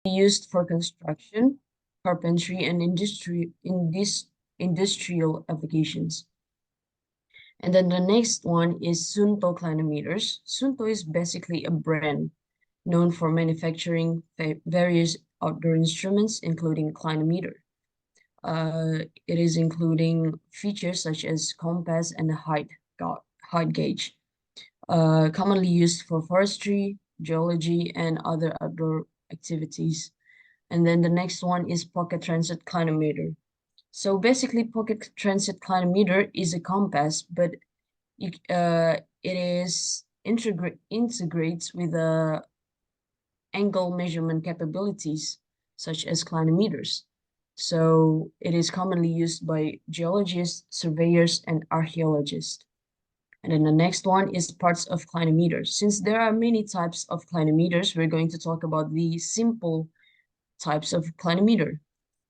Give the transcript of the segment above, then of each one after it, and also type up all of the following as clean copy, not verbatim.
used for construction, carpentry, and industrial applications. And then the next one is Sunto clinometers. Sunto is basically a brand known for manufacturing various outdoor instruments, including clinometer. It is including features such as compass and height gauge, commonly used for forestry, geology, and other outdoor activities. And then the next one is pocket transit clinometer. So basically, pocket transit clinometer is a compass, but it is integrates with angle measurement capabilities, such as clinometers. So it is commonly used by geologists, surveyors, and archaeologists. And then the next one is parts of clinometers. Since there are many types of clinometers, we're going to talk about the simple types of clinometer.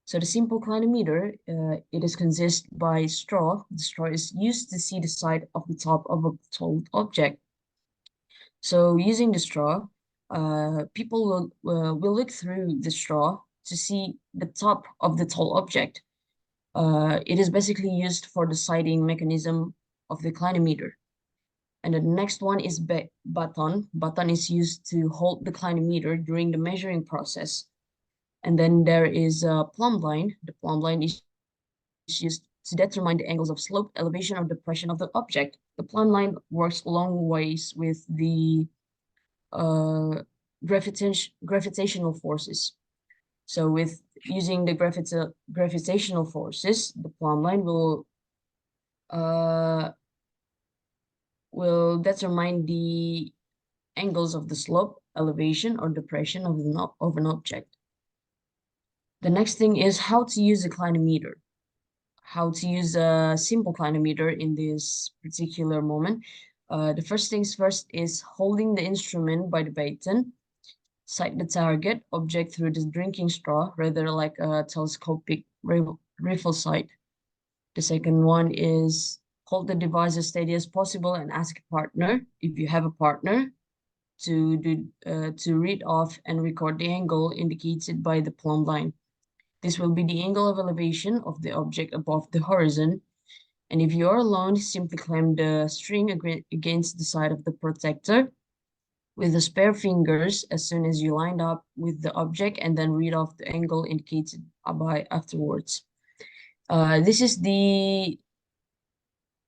So the simple clinometer, it is consist by straw. The straw is used to see the side of the top of a tall object. So using the straw, people will look through the straw to see the top of the tall object. It is basically used for the sighting mechanism of the clinometer. And the next one is baton. Baton is used to hold the clinometer during the measuring process. And then there is a plumb line. The plumb line is used to determine the angles of slope, elevation, or depression of the object. The plumb line works long ways with the uh, gravitational forces. So with using the gravitational forces, the plumb line uh, will determine the angles of the slope, elevation, or depression of an object. The next thing is how to use a clinometer. How to use a simple clinometer in this particular moment. The first things first is holding the instrument by the baton. Sight the target object through the drinking straw, rather like a telescopic rifle sight. The second one is hold the device as steady as possible and ask a partner, if you have a partner, to read off and record the angle indicated by the plumb line. This will be the angle of elevation of the object above the horizon. And if you are alone, simply clamp the string against the side of the protector with the spare fingers as soon as you lined up with the object, and then read off the angle indicated by afterwards. This is the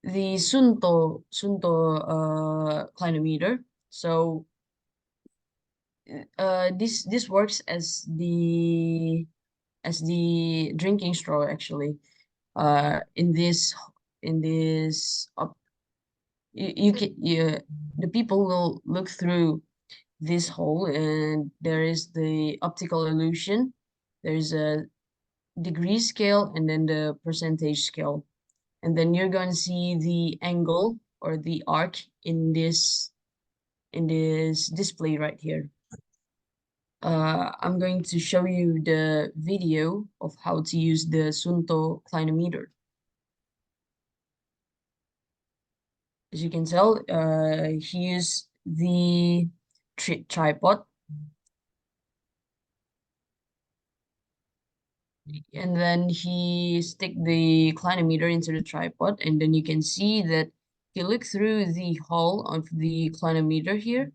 Sunto clinometer. So this works as the drinking straw actually. In this you can the people will look through this hole, and there is the optical illusion. There's a degree scale and then the percentage scale. And then you're going to see the angle or the arc in this display right here. I'm going to show you the video of how to use the Sunto clinometer. As you can tell, he used the tripod, and then he stick the clinometer into the tripod, and then you can see that if you look through the hole of the clinometer here,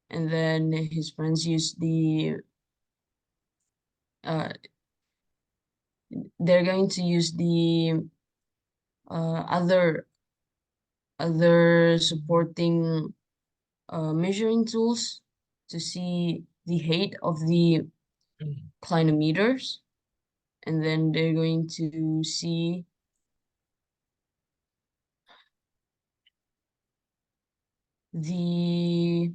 and then his friends use uh they're going to use the other supporting measuring tools to see the height of the clinometers, and then they're going to see the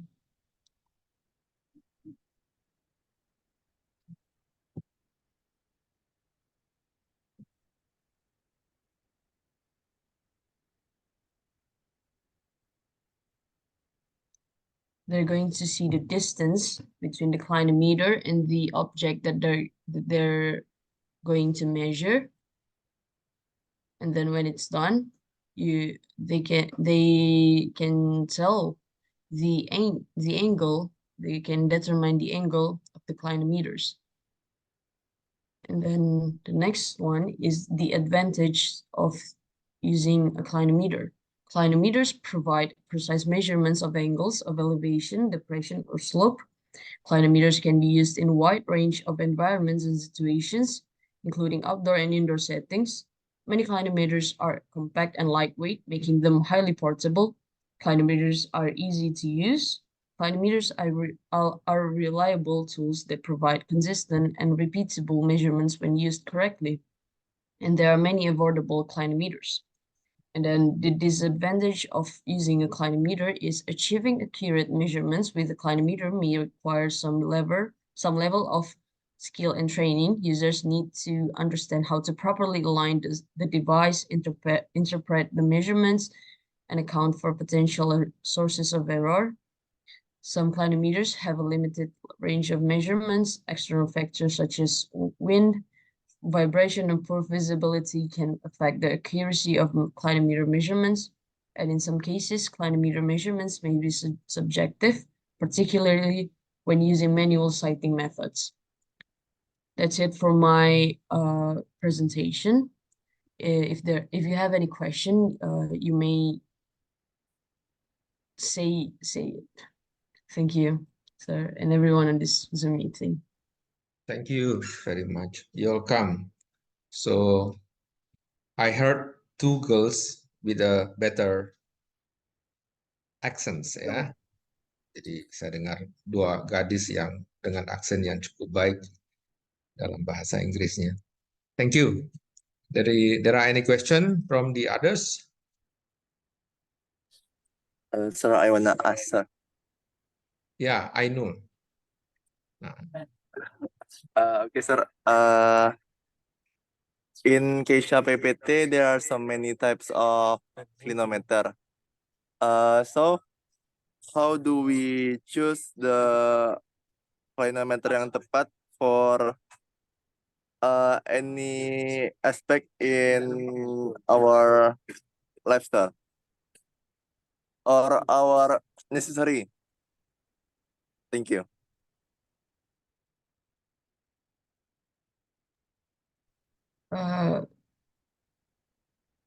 they're going to see the distance between the clinometer and the object that they're going to measure. And then when it's done, they can tell the angle. They can determine the angle of the clinometers. And then the next one is the advantage of using a clinometer. Clinometers provide precise measurements of angles of elevation, depression, or slope. Clinometers can be used in a wide range of environments and situations, including outdoor and indoor settings. Many clinometers are compact and lightweight, making them highly portable. Clinometers are easy to use. Clinometers are reliable tools that provide consistent and repeatable measurements when used correctly. And there are many affordable clinometers. And then the disadvantage of using a clinometer is achieving accurate measurements with a clinometer may require some level of skill and training. Users need to understand how to properly align the device, interpret the measurements, and account for potential sources of error. Some clinometers have a limited range of measurements. External factors such as wind, vibration, and poor visibility can affect the accuracy of clinometer measurements, and in some cases, clinometer measurements may be subjective, particularly when using manual sighting methods. That's it for my presentation. If you have any question, you may say it. Thank you, sir, and everyone on this Zoom meeting. Thank you very much. You're welcome. So I heard two girls with a better accents ya. Jadi saya dengar dua gadis yang dengan aksen yang cukup baik dalam bahasa Inggrisnya. Thank you. There are any question from the others? Sir, I wanna ask, sir. Yeah, I know. Nah, Okay, sir. In Keisha PPT, there are so many types of clinometer. So how do we choose the clinometer yang tepat for any aspect in our lifestyle or our necessary? Thank you.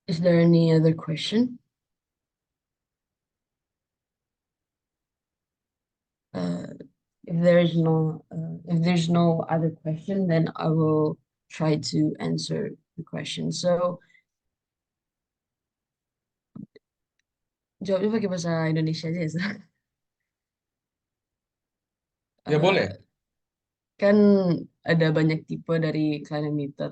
Is there any other question? If there's no other question, then I will try to answer the question. So, jawabnya pakai bahasa Indonesia aja ya, Sir? ya boleh. Kan ada banyak tipe dari clinometer.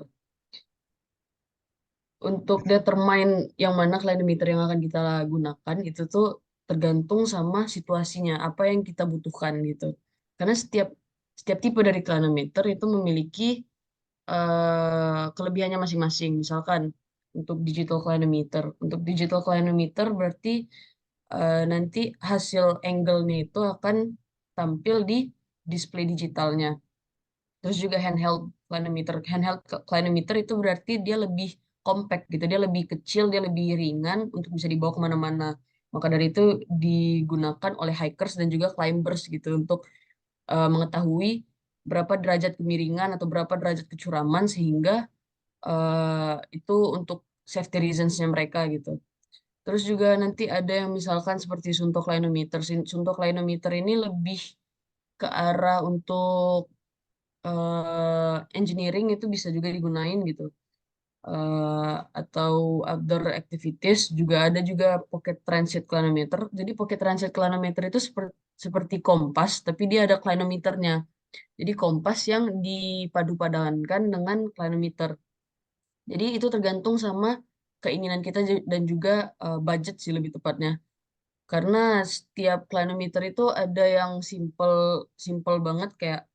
Untuk determine yang mana clinometer yang akan kita gunakan, itu tuh tergantung sama situasinya, apa yang kita butuhkan gitu. Karena setiap tipe dari clinometer itu memiliki kelebihannya masing-masing. Misalkan untuk digital clinometer berarti nanti hasil angle-nya itu akan tampil di display digitalnya. Terus juga handheld clinometer itu berarti dia lebih compact gitu, dia lebih kecil, dia lebih ringan untuk bisa dibawa kemana-mana. Maka dari itu digunakan oleh hikers dan juga climbers gitu untuk mengetahui berapa derajat kemiringan atau berapa derajat kecuraman sehingga itu untuk safety reasons-nya mereka gitu. Terus juga nanti ada yang misalkan seperti suntok clinometer. Suntok clinometer ini lebih ke arah untuk engineering itu bisa juga digunain gitu. Atau outdoor activities juga ada juga pocket transit clinometer. Jadi pocket transit clinometer itu seperti kompas, tapi dia ada clinometernya. Jadi kompas yang dipadu-padankan dengan clinometer. Jadi itu tergantung sama keinginan kita dan juga budget sih lebih tepatnya. Karena setiap clinometer itu ada yang simple simple banget kayak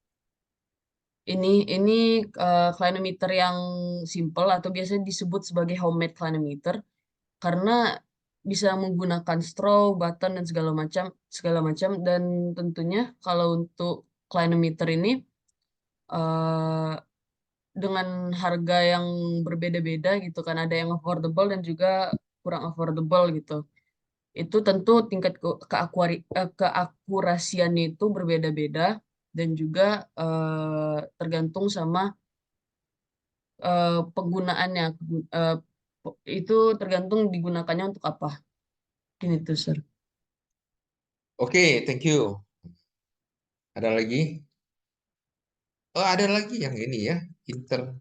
ini clinometer yang simple atau biasanya disebut sebagai homemade clinometer karena bisa menggunakan straw, button dan segala macam dan tentunya kalau untuk clinometer ini eh, dengan harga yang berbeda-beda gitu kan ada yang affordable dan juga kurang affordable gitu. Itu tentu tingkat keakurasiannya itu berbeda-beda dan juga tergantung sama penggunaannya. Itu tergantung digunakannya untuk apa. Gini tuh, Sir. Oke, thank you. Ada lagi? Oh, ada lagi yang ini ya. Inter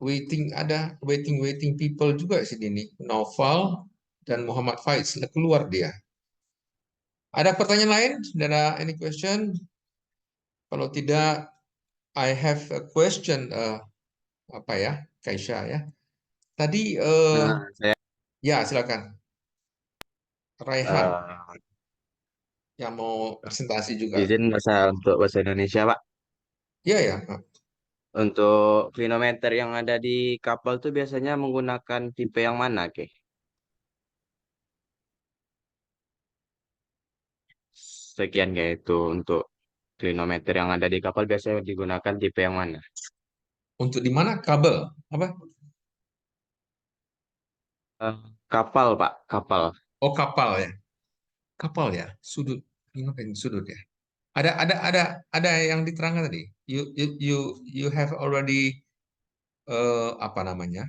waiting people juga sini nih. Noval dan Muhammad Faiz keluar dia. Ada pertanyaan lain? Saudara, any question? Kalau tidak, I have a question. Apa ya, Kaisha ya. Tadi, Saya ya silakan. Raihan eh, yang mau presentasi juga. izin untuk bahasa Indonesia, Pak. Ya ya. Untuk klinometer yang ada di kapal tuh biasanya menggunakan tipe yang mana, Ke? Sekian kayak itu untuk klinometer yang ada di kapal biasanya digunakan tipe yang mana? Untuk di mana kabel? Apa? Eh, Kapal, Pak, kapal. Oh, kapal ya. Kapal ya. Sudut. Ini apa ini sudut ya? Ada yang diterangkan tadi. You have already apa namanya?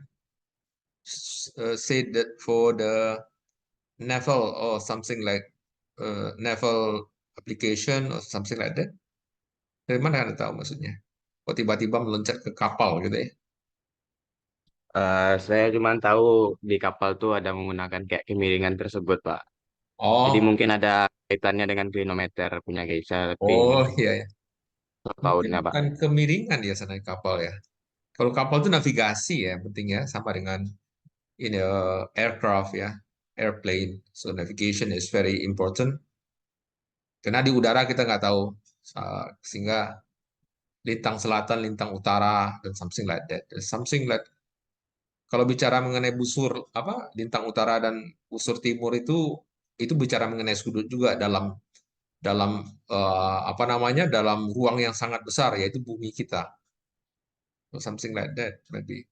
Said that for the naval or something like naval application or something like that. Dari mana Anda tahu maksudnya? Kok tiba-tiba meloncat ke kapal gitu ya? Saya cuma tahu di kapal tuh ada menggunakan kayak kemiringan tersebut, Pak. Jadi Oh, mungkin ada kaitannya dengan klinometer punya Geisha, tapi oh iya ya. Mungkin tahunnya, Pak. bukan kemiringan ya sana kapal ya. Kalau kapal itu navigasi ya, penting ya, sama dengan ini aircraft ya, airplane. So navigation is very important. Karena di udara kita nggak tahu, sehingga lintang selatan, lintang utara, dan something like that. There's something like kalau bicara mengenai busur apa lintang utara dan busur timur itu bicara mengenai sudut juga dalam dalam apa namanya dalam ruang yang sangat besar yaitu bumi kita. Or something like that maybe.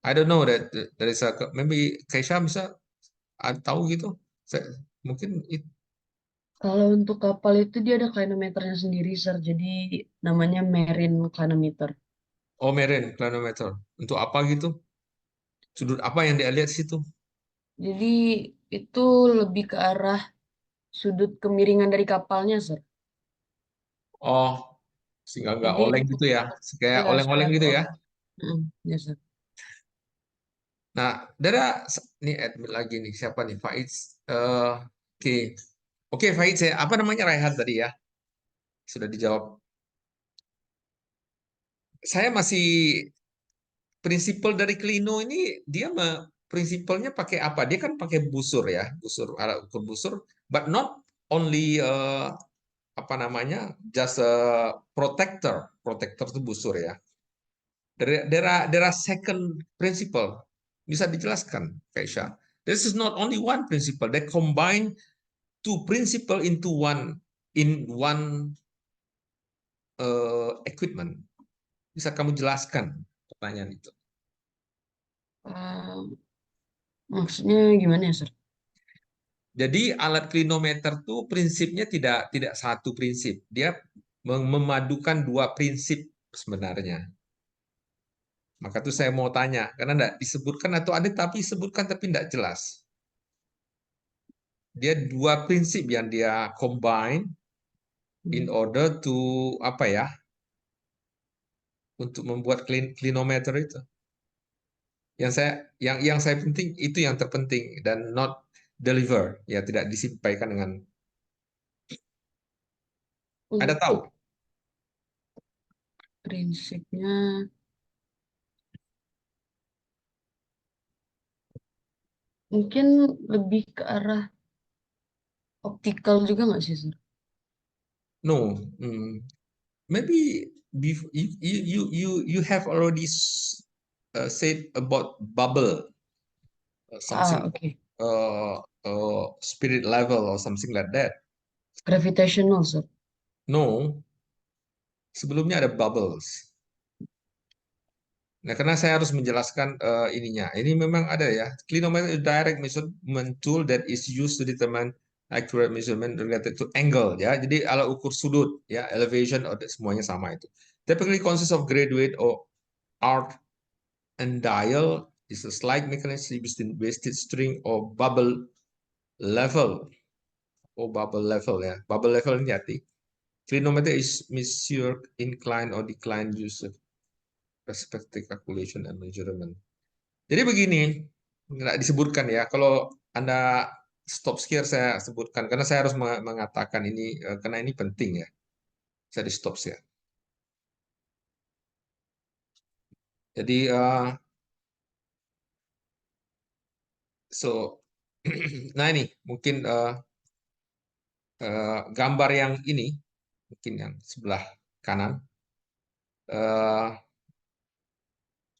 I don't know that there is a maybe Keisha bisa tahu gitu. Mungkin Kalau untuk kapal itu dia ada clinometernya sendiri, Sir. Jadi namanya marine clinometer. oh marine clinometer. Untuk apa gitu? Sudut apa yang dia lihat di situ? Jadi itu lebih ke arah sudut kemiringan dari kapalnya, Sir. Oh, sehingga nggak Jadi oleng gitu ya. Kayak ya oleng-oleng supaya gitu ya. ya, Sir. Nah, ini admin lagi nih. Siapa nih? Faiz. Oke. Oke, Faiz ya. Apa namanya Raihan tadi ya? Sudah dijawab. Saya masih prinsipal dari Klino ini prinsipalnya pakai apa? Dia kan pakai busur ya, alat ukur busur, but not only apa namanya, just a protector. Protector itu busur ya. There are second principle. Bisa dijelaskan, Kaisha? This is not only one principle. They combine two principle into one equipment. Bisa kamu jelaskan pertanyaan itu? Eh, maksudnya gimana ya, Sir? Jadi alat klinometer tuh prinsipnya tidak satu prinsip. Dia memadukan dua prinsip sebenarnya. Maka tuh saya mau tanya, karena tidak disebutkan atau ada tapi disebutkan tapi tidak jelas. Dia dua prinsip yang dia combine in order to apa ya? Untuk membuat klinometer itu. Yang saya penting itu yang terpenting dan not deliver, ya tidak disampaikan dengan ada tahu. Untuk prinsipnya mungkin lebih ke arah optikal juga nggak sih, Sir? No, maybe you have already said about bubble, something Oke. spirit level or something like that. Gravitational, Sir. No, sebelumnya ada bubbles. Nah, karena saya harus menjelaskan ininya. Ini memang ada ya. Clinometer is direct measurement tool that is used to determine accurate measurement related to angle ya. Jadi alat ukur sudut ya, elevation semuanya sama itu. Typically consists of graduate or arc and dial is a slide mechanism using wasted string or bubble level. Oh, bubble level ya. Bubble level ini hati. Clinometer is measure incline or decline using perspective calculation and measurement. Jadi begini, nggak disebutkan ya. Kalau Anda stop share saya sebutkan karena saya harus mengatakan ini karena ini penting ya. Saya di stop share. Jadi nah ini mungkin gambar yang ini mungkin yang sebelah kanan.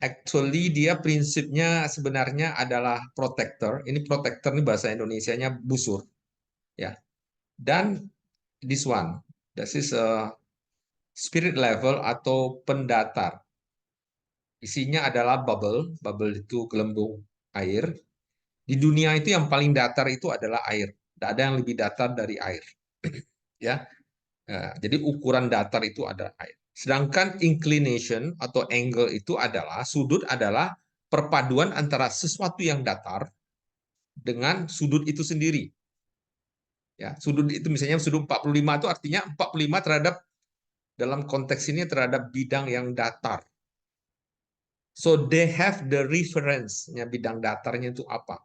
Actually dia prinsipnya sebenarnya adalah protector. Ini protector ini bahasa Indonesianya busur ya. Dan this one, this is spirit level atau pendatar. Isinya adalah bubble. Bubble itu gelembung air. Di dunia itu yang paling datar itu adalah air. Tidak ada yang lebih datar dari air. Ya. Jadi ukuran datar itu adalah air. Sedangkan inclination atau angle itu adalah sudut adalah perpaduan antara sesuatu yang datar dengan sudut itu sendiri. Ya, sudut itu misalnya sudut 45 itu artinya 45 terhadap dalam konteks ini terhadap bidang yang datar. So they have the reference-nya bidang datarnya itu apa.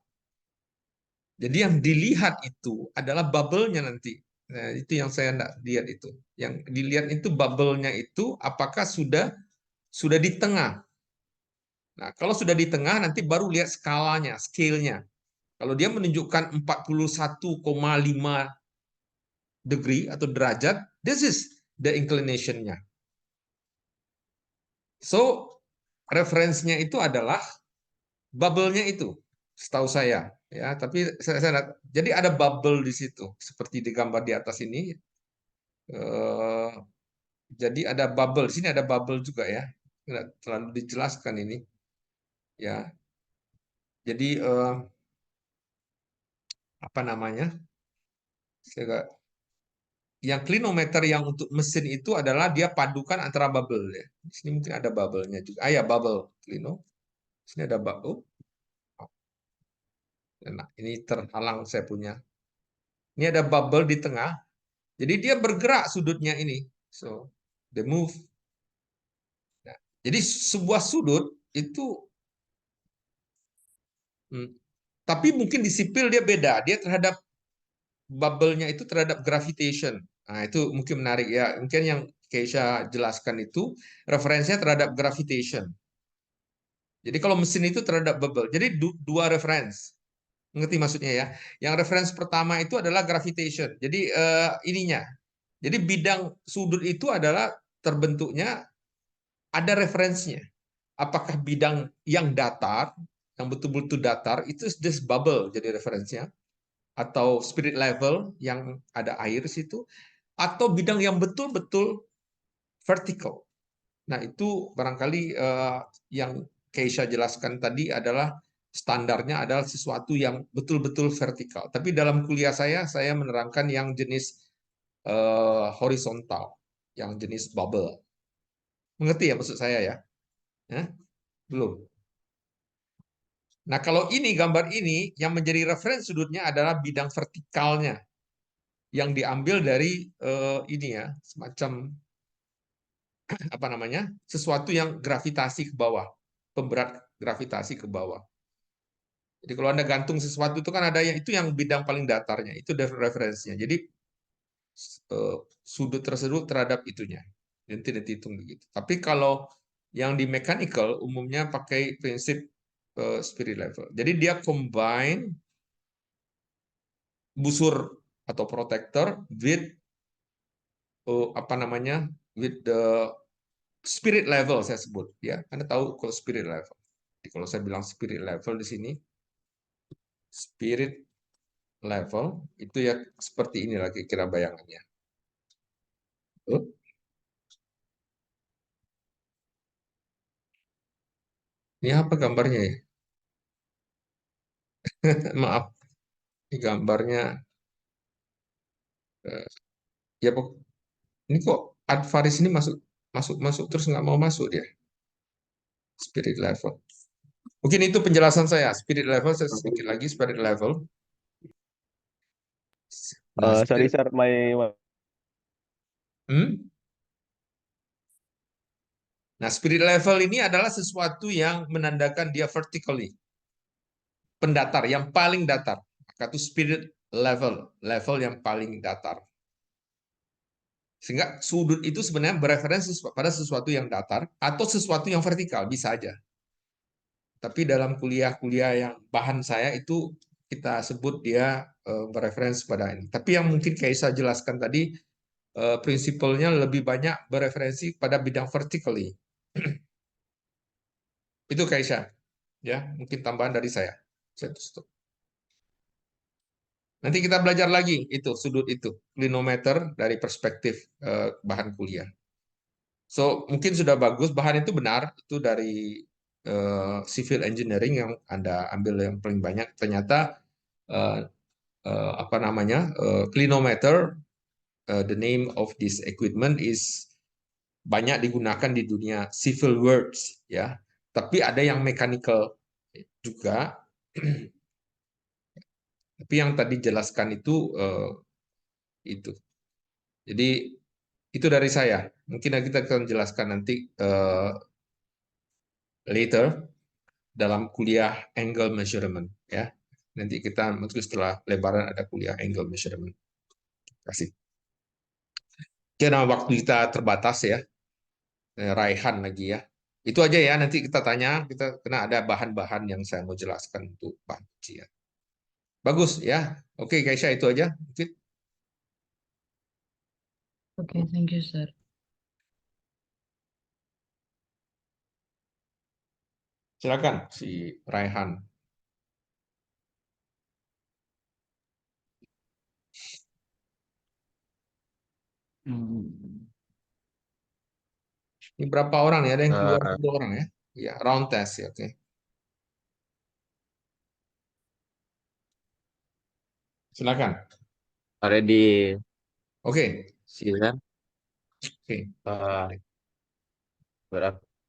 Jadi yang dilihat itu adalah bubble-nya nanti. Nah, itu yang saya tidak lihat itu. Yang dilihat itu bubble-nya itu apakah sudah di tengah. Nah, kalau sudah di tengah nanti baru lihat skalanya, scale-nya. Kalau dia menunjukkan 41,5 degree atau derajat, this is the inclination-nya. So, referensinya itu adalah bubble-nya itu, setahu saya. Ya, tapi jadi ada bubble di situ, seperti di gambar di atas ini. Jadi ada bubble, di sini ada bubble juga ya. Tidak terlalu dijelaskan ini. Ya, jadi apa namanya? Yang clinometer yang untuk mesin itu adalah dia padukan antara bubble ya. Di sini mungkin ada bubble-nya juga. Ah ya, bubble clino. Di sini ada bubble. Nah, ini terhalang saya punya. Ini ada bubble di tengah. Jadi dia bergerak sudutnya ini. So, they move. Nah, jadi sebuah sudut itu tapi mungkin di sipil dia beda. Dia terhadap bubble-nya itu terhadap gravitation. Nah, itu mungkin menarik ya. Mungkin yang Keisha jelaskan itu referensinya terhadap gravitation. Jadi kalau mesin itu terhadap bubble. Jadi dua reference. Ngerti maksudnya ya? Yang reference pertama itu adalah gravitation. Jadi ininya. Jadi bidang sudut itu adalah terbentuknya ada referensinya. Apakah bidang yang datar, yang betul-betul datar, itu this bubble jadi referensinya. Atau spirit level yang ada air di situ. Atau bidang yang betul-betul vertical. Nah, itu barangkali yang Keisha jelaskan tadi adalah standarnya adalah sesuatu yang betul-betul vertikal. Tapi dalam kuliah saya menerangkan yang jenis horizontal, yang jenis bubble. Mengerti ya maksud saya ya? Belum. Nah, kalau ini gambar ini yang menjadi referensi sudutnya adalah bidang vertikalnya yang diambil dari ini ya, semacam apa namanya? Sesuatu yang gravitasi ke bawah, pemberat gravitasi ke bawah. Jadi kalau Anda gantung sesuatu itu kan ada yang itu yang bidang paling datarnya, itu referensinya. Jadi sudut tersebut terhadap itunya. Nanti dihitung begitu. Tapi kalau yang di mechanical umumnya pakai prinsip spirit level. Jadi dia combine busur atau protector with apa namanya? With the spirit level saya sebut ya. Anda tahu kalau spirit level. Jadi kalau saya bilang spirit level di sini spirit level itu ya seperti ini lagi kira bayangannya. Ini apa gambarnya ya? Maaf, ini gambarnya ya ini kok Advaris ini masuk masuk masuk terus nggak mau masuk dia spirit level. Mungkin itu penjelasan saya spirit level. Saya sedikit lagi spirit level. Nah, Sorry spirit, sir, hmm? Nah, spirit level ini adalah sesuatu yang menandakan dia vertically, pendatar, yang paling datar. Maka itu spirit level, level yang paling datar. Sehingga sudut itu sebenarnya bereferensi pada sesuatu yang datar atau sesuatu yang vertikal, bisa aja. Tapi dalam kuliah-kuliah yang bahan saya itu kita sebut dia bereferensi pada ini. Tapi yang mungkin kayak saya jelaskan tadi, prinsipalnya lebih banyak bereferensi pada bidang vertically. Itu Kaisha, ya mungkin tambahan dari saya. Saya tutup. Nanti kita belajar lagi itu sudut itu klinometer dari perspektif bahan kuliah. So mungkin sudah bagus, bahan itu benar itu dari civil engineering yang Anda ambil yang paling banyak. Ternyata apa namanya clinometer, the name of this equipment is banyak digunakan di dunia civil works ya. Tapi ada yang mechanical juga. Tapi yang tadi jelaskan itu. Jadi itu dari saya. Mungkin kita akan jelaskan nanti later dalam kuliah angle measurement ya. Nanti kita mungkin setelah lebaran ada kuliah angle measurement. Terima kasih. Karena waktu kita terbatas ya. Raihan lagi ya. Itu aja ya, nanti kita tanya, kita kena ada bahan-bahan yang saya mau jelaskan untuk bahan ujian. Bagus ya. Oke, Kaisha itu aja. Mungkin Okay, thank you, sir. silakan si Raihan. Ini berapa orang ya? Ada yang keluar 10 orang ya? Ya, round test ya, oke. Silakan. Already Oke. see that. Oke. Uh,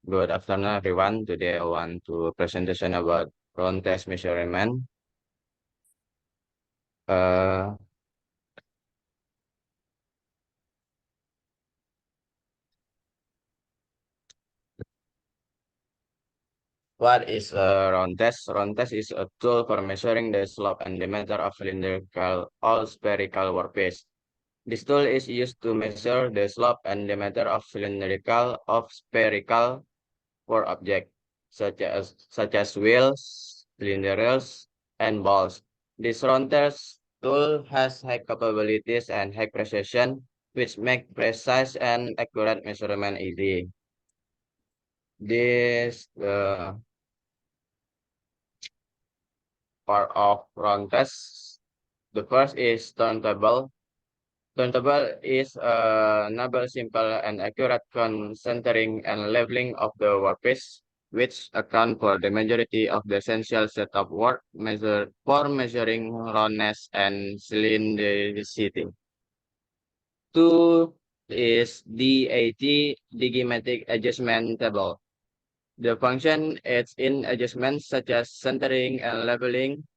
good afternoon, everyone. Today I want to presentation about round test measurement. Uh, what is a round test? Round test is a tool for measuring the slope and diameter of cylindrical or spherical workpiece. This tool is used to measure the slope and diameter of cylindrical or spherical work object, such as wheels, cylinders, and balls. This round test tool has high capabilities and high precision, which make precise and accurate measurement easy. This part of round test. The first is turntable. Turntable is enable simple and accurate centering and leveling of the workpiece, which account for the majority of the essential setup work for measuring roundness and cylindricity. Two is DAT, digimatic adjustment table. The function aids in adjustments such as centering and leveling,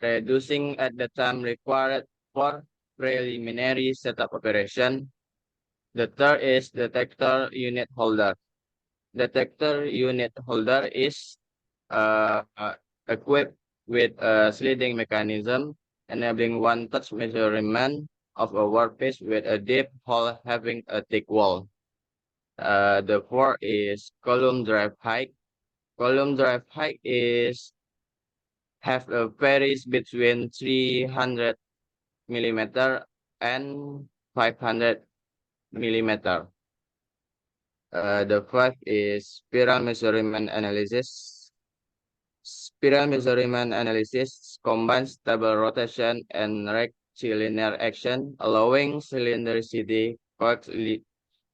reducing at the time required for preliminary setup operation. The third is detector unit holder. Detector unit holder is equipped with a sliding mechanism, enabling one-touch measurement of a workpiece with a deep hole having a thick wall. The fourth is column drive height. Column drive height varies between 300 millimeter and 500 millimeter. The fifth is spiral measurement analysis. Spiral measurement analysis combines stable rotation and rectilinear action, allowing cylindricity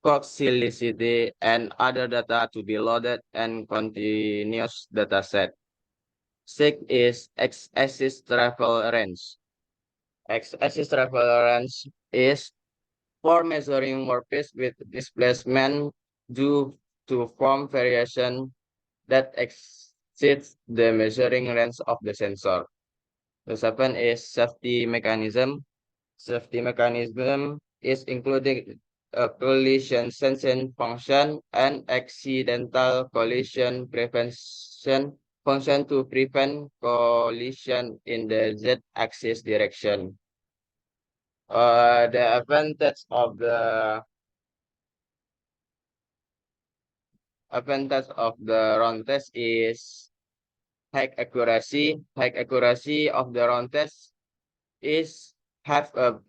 coaxiality, and other data to be loaded and continuous data set. 6 is x-axis travel range. X-axis travel range is for measuring workpiece with displacement due to form variation that exceeds the measuring range of the sensor. The 7 is safety mechanism. Safety mechanism is including a collision sensing function and accidental collision prevention function to prevent collision in the z-axis direction. The advantage of the round test is high accuracy. High accuracy of the round test is have a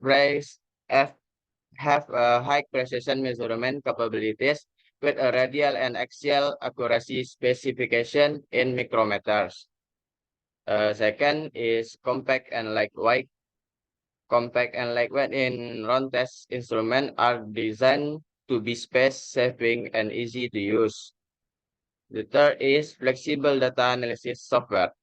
high precision measurement capabilities with a radial and axial accuracy specification in micrometers. Second is compact and lightweight. Compact and lightweight in round test instrument are designed to be space saving and easy to use. The third is flexible data analysis software.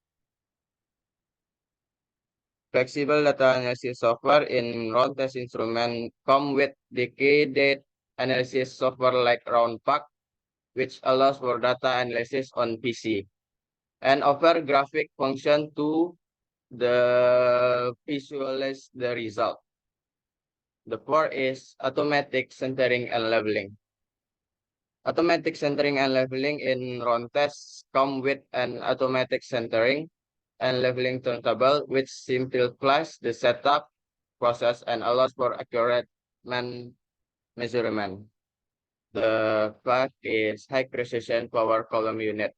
Flexible data analysis software in round test instrument come with dedicated analysis software like RoundPack, which allows for data analysis on PC, and offer graphic function to visualize the result. The fourth is automatic centering and leveling. Automatic centering and leveling in round tests come with an automatic centering and leveling turntable, which simplifies the setup process and allows for accurate measurement. The fifth is high precision power column unit.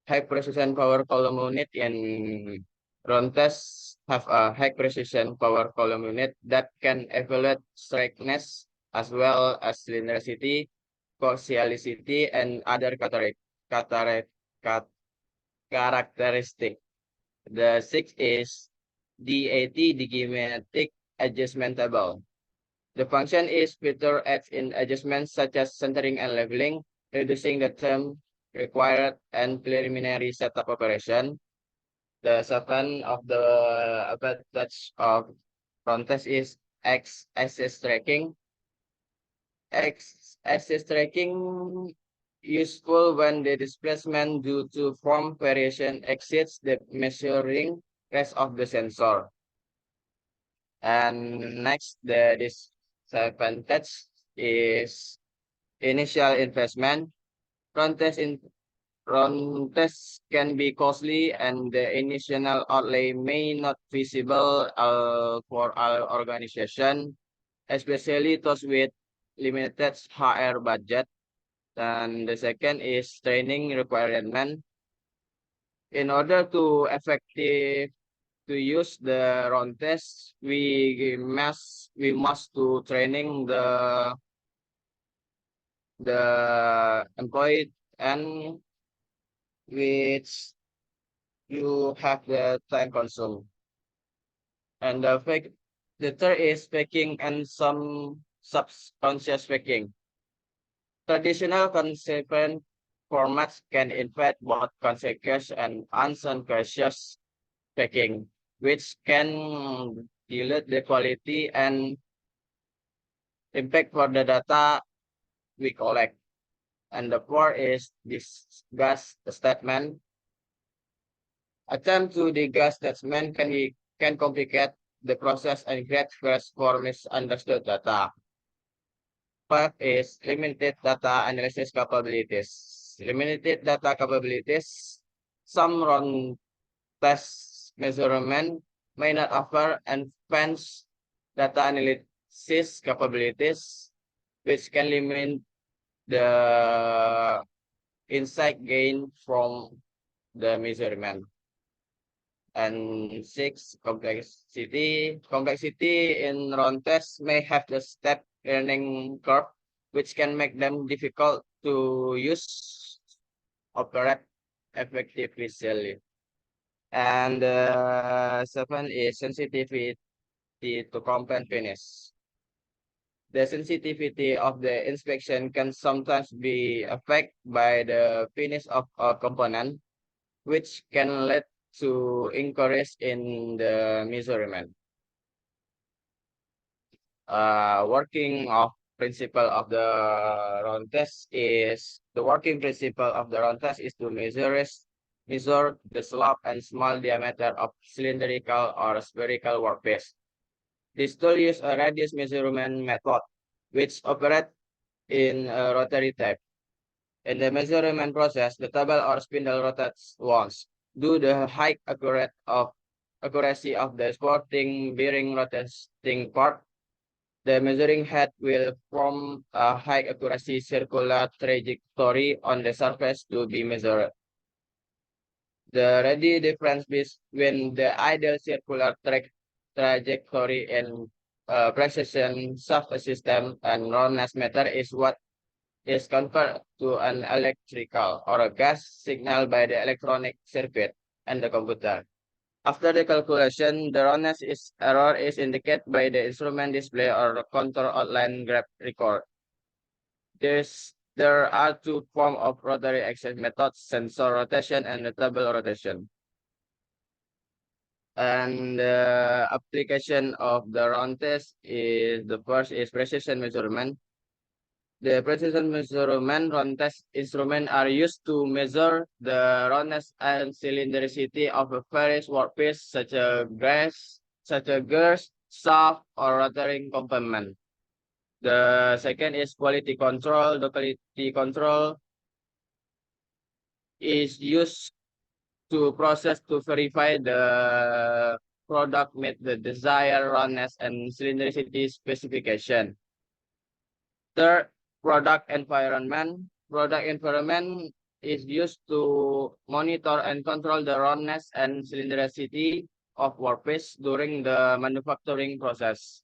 High precision power column unit in round tests have a high precision power column unit that can evaluate straightness as well as linearity, coaxiality, and other characteristic. The sixth is DAT, digimatic adjustment table. The function is feature adds in adjustments such as centering and leveling, reducing the time required and preliminary setup operation. The seven of the advantage of front test is X-axis tracking. X-axis tracking useful when the displacement due to form variation exceeds the measuring rest of the sensor. And next, the disadvantage is initial investment. Front tests can be costly, and the initial outlay may not feasible for our organization, especially those with limited HR budget. And the second is training requirement. In order to effective to use the round test, we must to training the employee, and which you have the time consume. And the third is faking and some subconscious faking. Traditional consequent formats can invite both conscious and unconscious faking, which can dilute the quality and impact for the data we collect. And the fourth is disgust statement. Attempt to disgust statement can complicate the process and create stress for misunderstood data. Five is limited data analysis capabilities. Limited data capabilities. Some round test measurement may not offer advanced data analysis capabilities, which can limit the insight gained from the measurement. And six, complexity. Complexity in round tests may have the step learning curve, which can make them difficult to use, operate effectively. And seven is sensitivity to compound finish. The sensitivity of the inspection can sometimes be affected by the finish of a component, which can lead to increase in the measurement. Working of principle of the round test is the working principle of the round test is to measure the slope and small diameter of cylindrical or spherical workpiece. This tool uses a radius measurement method, which operates in a rotary type. In the measurement process, the table or spindle rotates once. Due to the high accuracy of the supporting bearing rotating part, the measuring head will form a high accuracy circular trajectory on the surface to be measured. The ready difference between the ideal circular trajectory and precision shaft system and roundness meter is what is converted to an electrical or a gas signal by the electronic circuit and the computer. After the calculation, the roundness error is indicated by the instrument display or the contour outline graph record. There are two forms of rotary axis methods, sensor rotation and the table rotation. And the application of the round test is the first is precision measurement. The precision measurement round test instruments are used to measure the roundness and cylindricity of a various workpiece such as gears, shaft, or rotating component. The second is quality control. The quality control is used to process to verify the product meet the desired roundness and cylindricity specification. Third, product environment. Product environment is used to monitor and control the roundness and cylindricity of workpiece during the manufacturing process.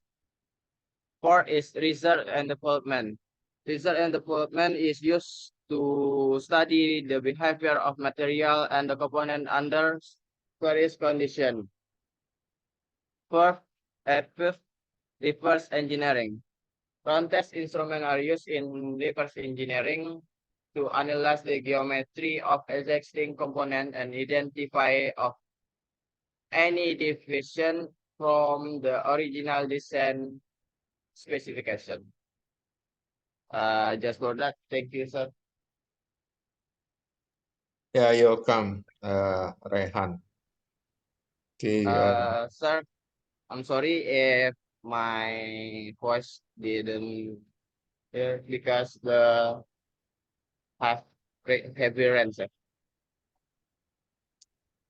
Fourth is research and development. Research and development is used to study the behavior of material and the component under various conditions. Fifth, reverse engineering. Round test instruments are used in reverse engineering to analyze the geometry of existing component and identify of any deviation from the original design specification. Just for that, thank you, sir. Yeah, you're welcome, Rehan. Okay, Sir, I'm sorry if my voice didn't hear because the have heavy rain, sir.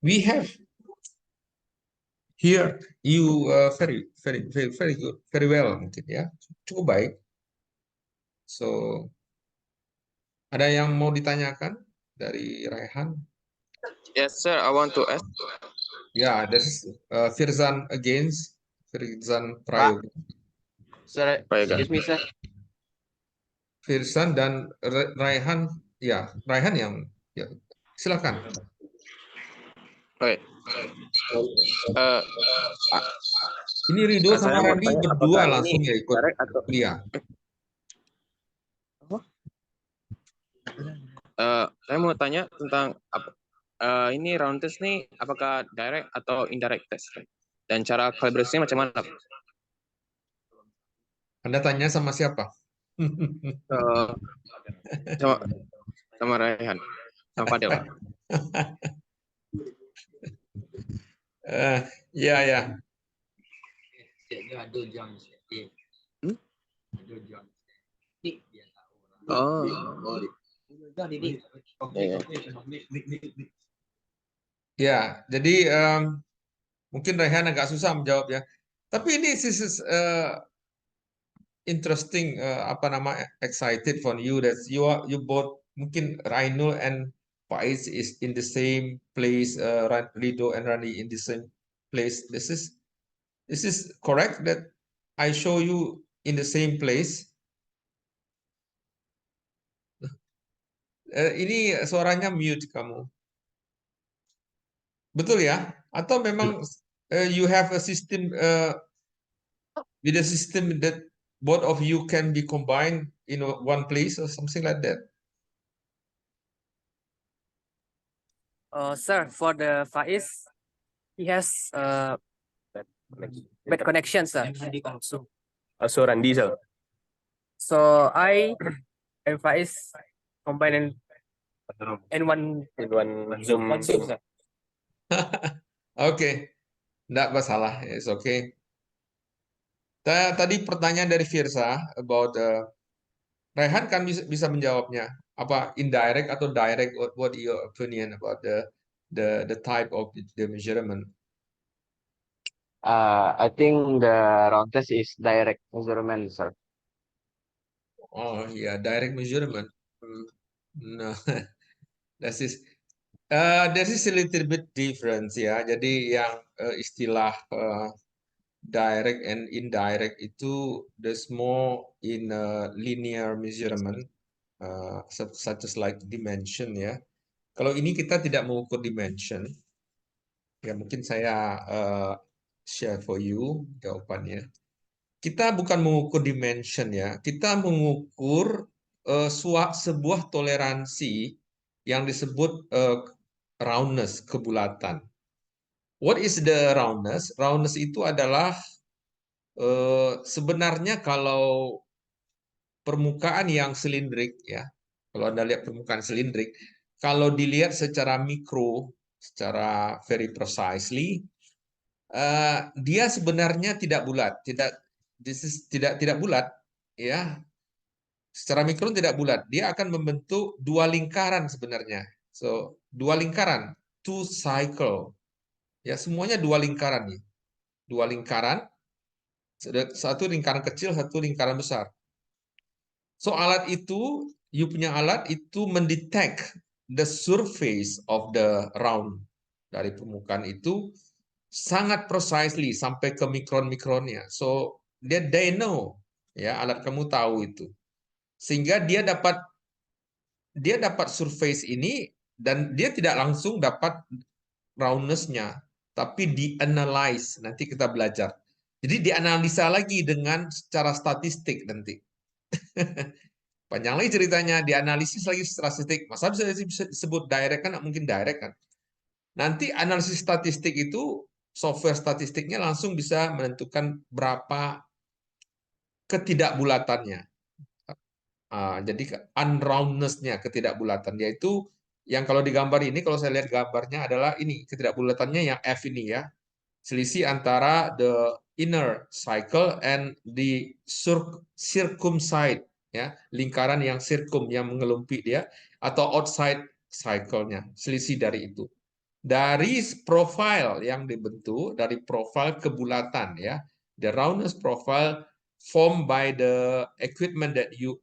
we have here you very good, very well mungkin ya, cukup baik. So ada yang mau ditanyakan dari Rehan? Yes, sir. I want to ask. Yeah, this is Firzan against Firzan Prayoga. Sir, Prayoga. excuse me, sir. Firzan dan Raihan, ya Raihan yang ya, silakan. Oke. Ini Rido sama saya mau Randy tanya, berdua apakah langsung ini ya ikut direct atau kuliah. saya mau tanya tentang ini round test nih apakah direct atau indirect test dan cara kalibrasinya macam mana? Anda tanya sama siapa? Sama Raihan, sama Fadel. Ya. Oh. Ya, jadi mungkin Raihan agak susah menjawab ya. Tapi ini this is interesting, excited for you that you both mungkin Rhino and Faiz is in the same place, Rido and Rani in the same place. This is correct that I show you in the same place. Ini suaranya mute kamu. Betul ya? Atau memang you have a system with a system that both of you can be combined in one place or something like that. Sir, for the Faiz, he has bad connection, sir. Also Randi, sir. So I and Faiz combine in one In one Zoom. sir. Oke, enggak masalah, it's okay. Tadi pertanyaan dari Firsa about Rehan kan bisa menjawabnya. Apa indirect atau direct? What your opinion about the type of the measurement? I think the round test is direct measurement, sir. Oh yeah, direct measurement. No, that is there is a little bit difference ya. Jadi yang istilah direct and indirect itu there's more in linear measurement, such as like dimension ya. Kalau ini kita tidak mengukur dimension, ya mungkin saya share for you jawabannya. Kita bukan mengukur dimension ya, kita mengukur sebuah toleransi yang disebut roundness, kebulatan. What is the roundness? Roundness itu adalah sebenarnya kalau permukaan yang silindrik ya, kalau Anda lihat permukaan silindrik, kalau dilihat secara mikro, secara very precisely, dia sebenarnya tidak bulat, tidak bulat ya. Secara mikro tidak bulat, dia akan membentuk dua lingkaran sebenarnya. So, dua lingkaran, two cycle. Ya, semuanya dua lingkaran nih. Dua lingkaran, satu lingkaran kecil, satu lingkaran besar. So, alat itu, you punya alat itu mendetek the surface of the round dari permukaan itu sangat precisely sampai ke mikron-mikronnya. So, they know, ya, alat kamu tahu itu. Sehingga dia dapat surface ini dan dia tidak langsung dapat roundness-nya, tapi di-analyze, nanti kita belajar. Jadi dianalisa lagi dengan secara statistik nanti. Panjang lagi ceritanya, dianalisis lagi secara statistik. Masa bisa disebut direct kan? Nggak mungkin direct kan. Nanti analisis statistik itu, software statistiknya langsung bisa menentukan berapa ketidakbulatannya. Jadi unroundness-nya, ketidakbulatan, yaitu yang kalau digambar ini, kalau saya lihat gambarnya adalah ini, ketidakbulatannya yang F ini ya. Selisih antara the inner cycle and the circumside, ya, lingkaran yang circum, yang mengelumpi dia, atau outside cycle-nya, selisih dari itu. Dari profile yang dibentuk, dari profile kebulatan ya, the roundness profile formed by the equipment that you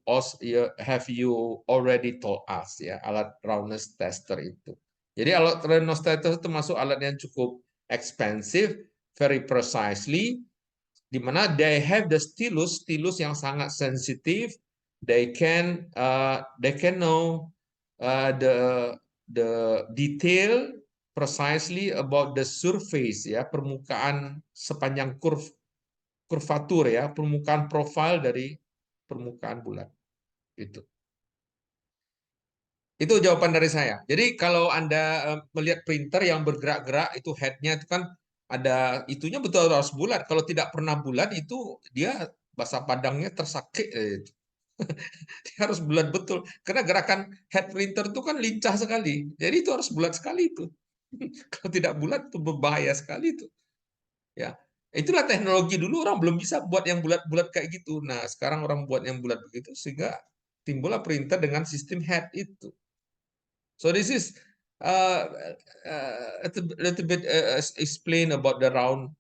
already told us ya, alat roundness tester itu. Jadi alat roundness tester itu termasuk alat yang cukup expensive, very precisely, di mana they have the stylus yang sangat sensitif, they can know the detail precisely about the surface ya, permukaan sepanjang kurvatur ya, permukaan profil dari permukaan bulat. Itu jawaban dari saya. Jadi kalau Anda melihat printer yang bergerak-gerak, itu head-nya itu kan ada itunya betul harus bulat. Kalau tidak pernah bulat itu dia bahasa Padangnya tersakit. Dia harus bulat betul. Karena gerakan head printer itu kan lincah sekali. Jadi itu harus bulat sekali itu. Kalau tidak bulat itu berbahaya sekali itu. Ya, itulah teknologi dulu orang belum bisa buat yang bulat-bulat kayak gitu. Nah, sekarang orang buat yang bulat begitu sehingga timbullah printer dengan sistem head itu. So this is a little bit explain about the round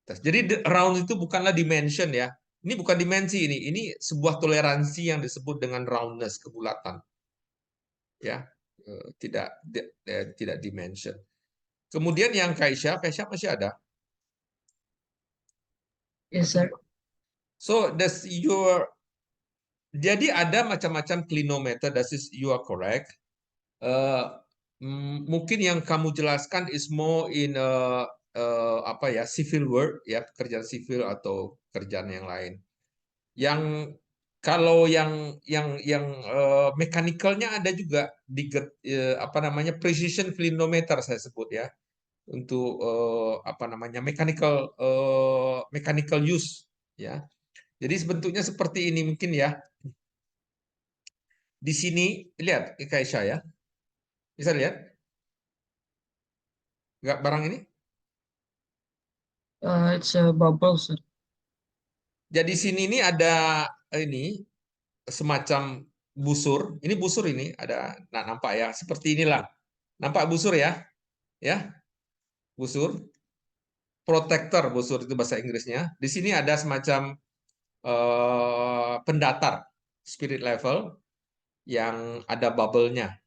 test. Jadi round itu bukanlah dimension ya. Ini bukan dimensi ini. Ini sebuah toleransi yang disebut dengan roundness, kebulatan. Ya, tidak dimension. Kemudian yang Kaisha masih ada. Yes, sir. So jadi ada macam-macam clinometer. That is you are correct. Mungkin yang kamu jelaskan is more in apa ya, civil work ya, pekerjaan sivil atau pekerjaan yang lain. Yang kalau yang mechanical-nya ada juga di apa namanya precision clinometer saya sebut ya, untuk apa namanya mechanical use ya. Jadi bentuknya seperti ini mungkin ya. Di sini lihat Kaisha ya. Bisa lihat? Nggak barang ini? It's a bubble, sir. Jadi sini ini ada ini semacam busur. Ini busur ini ada, nah, nampak ya seperti inilah. Nampak busur ya? Ya, busur. Protector busur itu bahasa Inggrisnya. Di sini ada semacam pendatar spirit level yang ada bubble-nya,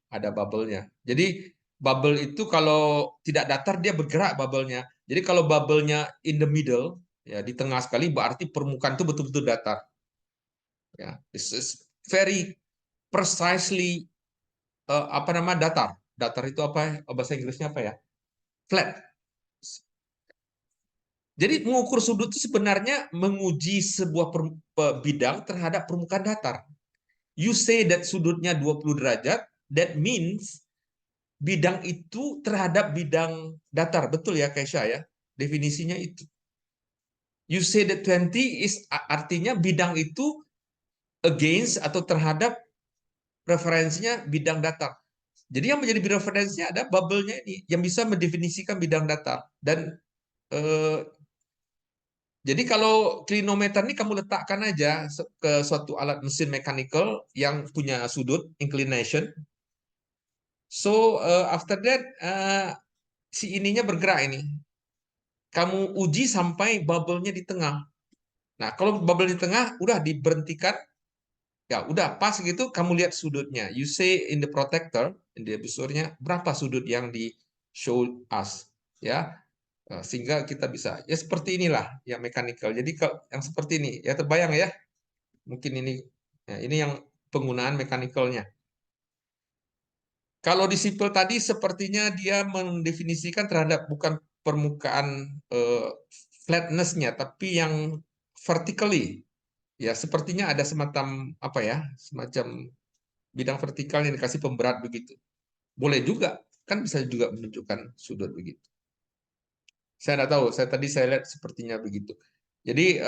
Jadi bubble itu kalau tidak datar dia bergerak bubble-nya. Jadi kalau bubble-nya in the middle, ya di tengah sekali, berarti permukaan itu betul-betul datar. Ya, this is very precisely apa nama datar. Datar itu apa? Bahasa Inggrisnya apa ya? Flat. Jadi mengukur sudut itu sebenarnya menguji sebuah bidang terhadap permukaan datar. You say that sudutnya 20 derajat, that means bidang itu terhadap bidang datar. Betul ya Keisha ya? Definisinya itu. You say that 20 is artinya bidang itu against atau terhadap referensinya bidang datar. Jadi yang menjadi referensinya ada bubble-nya ini yang bisa mendefinisikan bidang datar. Dan jadi kalau clinometer ini kamu letakkan aja ke suatu alat mesin mechanical yang punya sudut inclination. So after that si ininya bergerak ini. Kamu uji sampai bubble-nya di tengah. Nah, kalau bubble di tengah udah diberhentikan, ya udah pas gitu kamu lihat sudutnya. You say in the protector, in the busurnya berapa sudut yang di show us, ya. Sehingga kita bisa ya seperti inilah yang mechanical. Jadi kalau yang seperti ini ya terbayang ya. Mungkin ini ya, ini yang penggunaan mechanical-nya. Kalau di sipil tadi sepertinya dia mendefinisikan terhadap bukan permukaan flatness-nya tapi yang vertically. Ya, sepertinya ada semacam apa ya? Semacam bidang vertikal yang dikasih pemberat begitu. Boleh juga, kan bisa juga menunjukkan sudut begitu. Saya tidak tahu, saya lihat sepertinya begitu. Jadi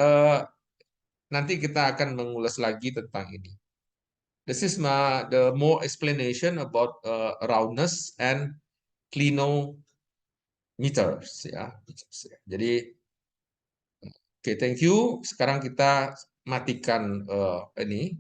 nanti kita akan mengulas lagi tentang ini. This is the more explanation about roundness and clinometers ya. Jadi oke, thank you. Sekarang kita matikan ini